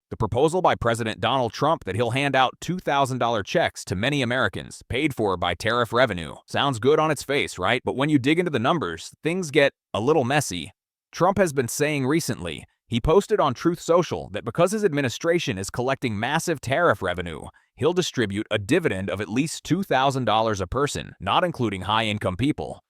The proposal by President Donald Trump that he'll hand out $2,000 checks to many Americans, paid for by tariff revenue. Sounds good on its face, right? But when you dig into the numbers, things get a little messy. Trump has been saying recently, he posted on Truth Social that because his administration is collecting massive tariff revenue, he'll distribute a dividend of at least $2,000 a person, not including high-income people.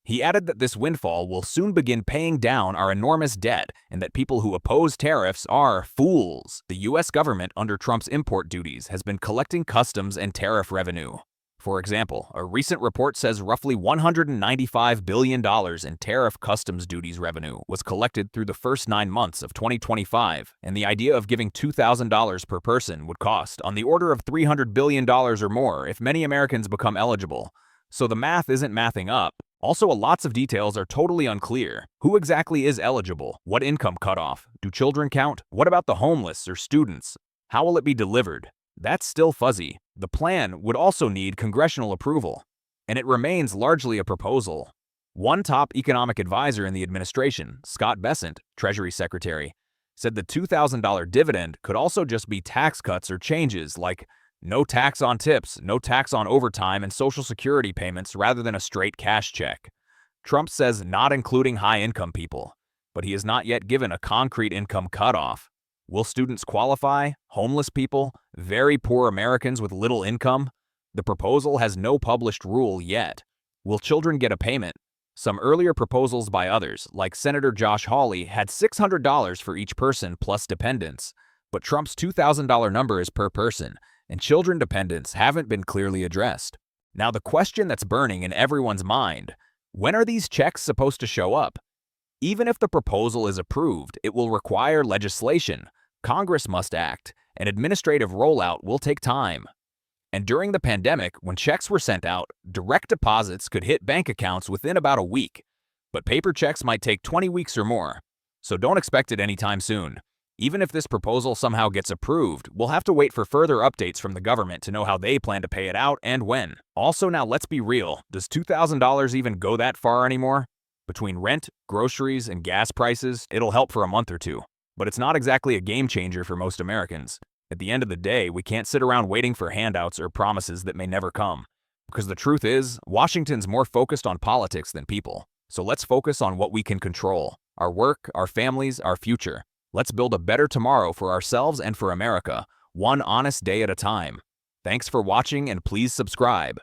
He added that this windfall will soon begin paying down our enormous debt and that people who oppose tariffs are fools. The U.S. government, under Trump's import duties, has been collecting customs and tariff revenue. For example, a recent report says roughly $195 billion in tariff customs duties revenue was collected through the first 9 months of 2025, and the idea of giving $2,000 per person would cost on the order of $300 billion or more if many Americans become eligible. So the math isn't mathing up. Also, lots of details are totally unclear. Who exactly is eligible? What income cutoff? Do children count? What about the homeless or students? How will it be delivered? That's still fuzzy. The plan would also need congressional approval, and it remains largely a proposal. One top economic advisor in the administration, Scott Bessent, Treasury Secretary, said the $2,000 dividend could also just be tax cuts or changes like no tax on tips, no tax on overtime and Social Security payments rather than a straight cash check. Trump says not including high-income people, but he has not yet given a concrete income cutoff. Will students qualify? Homeless people? Very poor Americans with little income? The proposal has no published rule yet. Will children get a payment? Some earlier proposals by others, like Senator Josh Hawley, had $600 for each person plus dependents, but Trump's $2,000 number is per person, and children dependents haven't been clearly addressed. Now the question that's burning in everyone's mind, when are these checks supposed to show up? Even if the proposal is approved, it will require legislation. Congress must act, and administrative rollout will take time. And during the pandemic, when checks were sent out, direct deposits could hit bank accounts within about a week, but paper checks might take 20 weeks or more, so don't expect it anytime soon. Even if this proposal somehow gets approved, we'll have to wait for further updates from the government to know how they plan to pay it out and when. Also, now let's be real, does $2,000 even go that far anymore? Between rent, groceries, and gas prices, it'll help for a month or two. But it's not exactly a game changer for most Americans. At the end of the day, we can't sit around waiting for handouts or promises that may never come. Because the truth is, Washington's more focused on politics than people. So let's focus on what we can control: our work, our families, our future. Let's build a better tomorrow for ourselves and for America, one honest day at a time. Thanks for watching, and please subscribe.